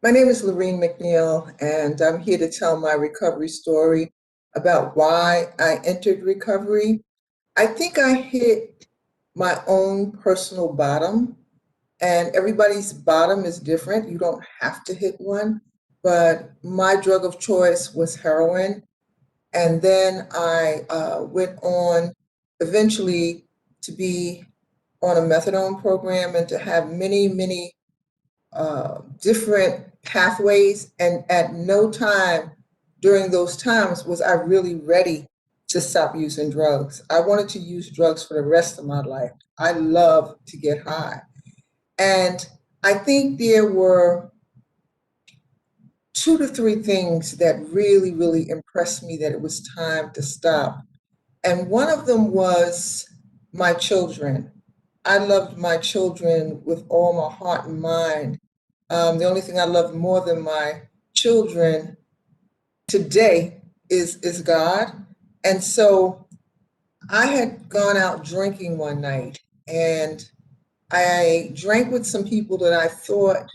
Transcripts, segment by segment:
My name is Lureen McNeil, and I'm here to tell my recovery story about why I entered recovery. I think I hit my own personal bottom, and everybody's bottom is different. You don't have to hit one, but my drug of choice was heroin. And then I went on eventually to be on a methadone program and to have many different pathways. And at no time during those times was I really ready to stop using drugs. I wanted to use drugs for the rest of my life. I love to get high. And I think there were two to three things that really impressed me that it was time to stop. And one of them was my children. I loved my children with all my heart and mind. The only thing I love more than my children today is God. And so I had gone out drinking one night and I drank with some people that I thought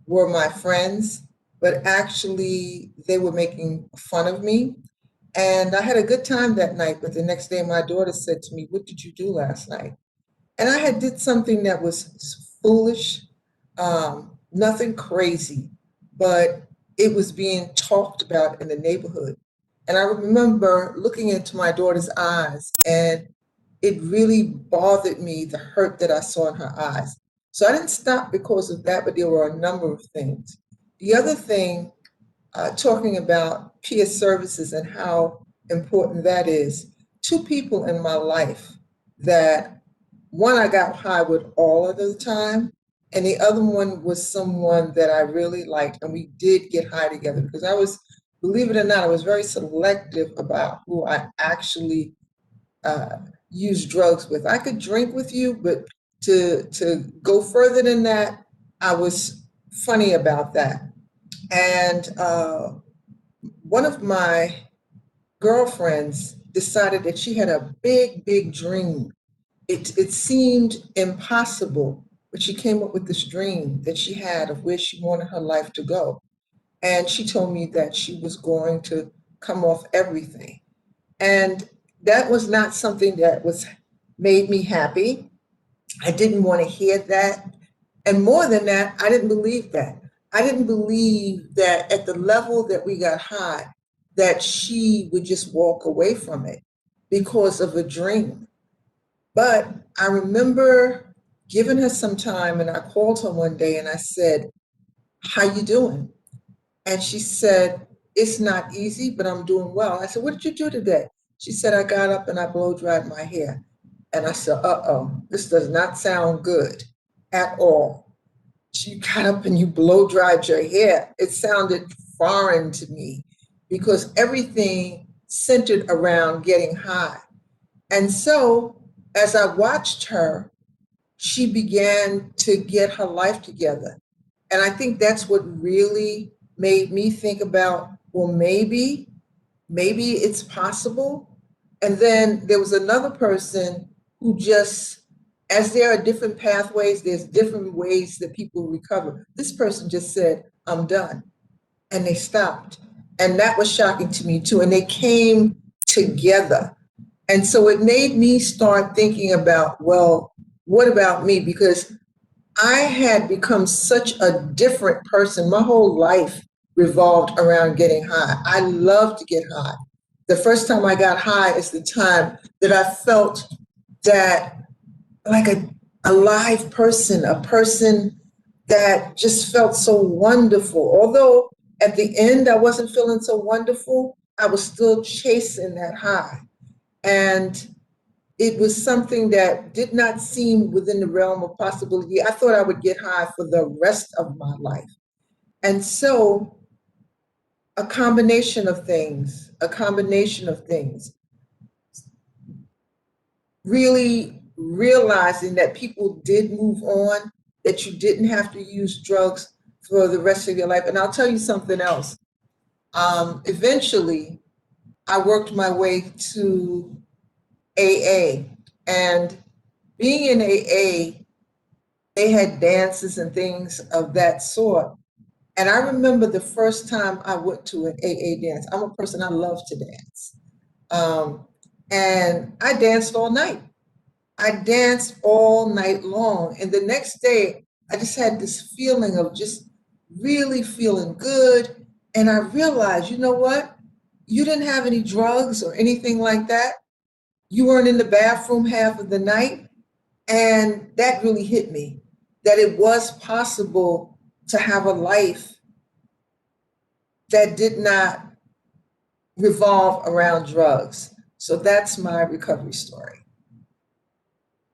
were my friends, but actually they were making fun of me. And I had a good time that night, but the next day my daughter said to me, "What did you do last night?" And I had did something that was foolish, nothing crazy, but it was being talked about in the neighborhood. And I remember looking into my daughter's eyes, and it really bothered me, the hurt that I saw in her eyes. So I didn't stop because of that, but there were a number of things. The other thing, talking about peer services and how important that is, two people in my life that one I got high with all of the time, and the other one was someone that I really liked, and we did get high together because I was, believe it or not, I was very selective about who I actually uh, use drugs with. I could drink with you, but to go further than that, I was funny about that. And one of my girlfriends decided that she had a big dream. It seemed impossible, but she came up with this dream that she had of where she wanted her life to go. And she told me that she was going to come off everything. And that was not something that was made me happy. I didn't want to hear that. And more than that, I didn't believe that. I didn't believe that at the level that we got high, that she would just walk away from it because of a dream. But I remember giving her some time and I called her one day and I said, "How you doing?" And she said, "It's not easy, but I'm doing well." I said, "What did you do today?" She said, "I got up and I blow dried my hair." And I said, "Uh-oh, this does not sound good at all." You got up and you blow dried your hair. It sounded foreign to me because everything centered around getting high. And so as I watched her, she began to get her life together. And I think that's what really made me think about, well, maybe it's possible. And then there was another person who just, as there are different pathways, there's different ways that people recover. This person just said, "I'm done." And they stopped. And that was shocking to me too. And they came together. And so it made me start thinking about, well, what about me? Because I had become such a different person. My whole life revolved around getting high. I love to get high. The first time I got high is the time that I felt that like a live person, a person that just felt so wonderful. Although at the end I wasn't feeling so wonderful, I was still chasing that high. And it was something that did not seem within the realm of possibility. I thought I would get high for the rest of my life. And so a combination of things, really realizing that people did move on, that you didn't have to use drugs for the rest of your life. And I'll tell you something else. Eventually, I worked my way to AA. And being in AA, they had dances and things of that sort. And I remember the first time I went to an AA dance. I'm a person, I love to dance. Um, and I danced all night. I danced all night long. And the next day, I just had this feeling of just really feeling good. And I realized, you know what? You didn't have any drugs or anything like that. You weren't in the bathroom half of the night. And that really hit me, that it was possible to have a life that did not revolve around drugs. So that's my recovery story.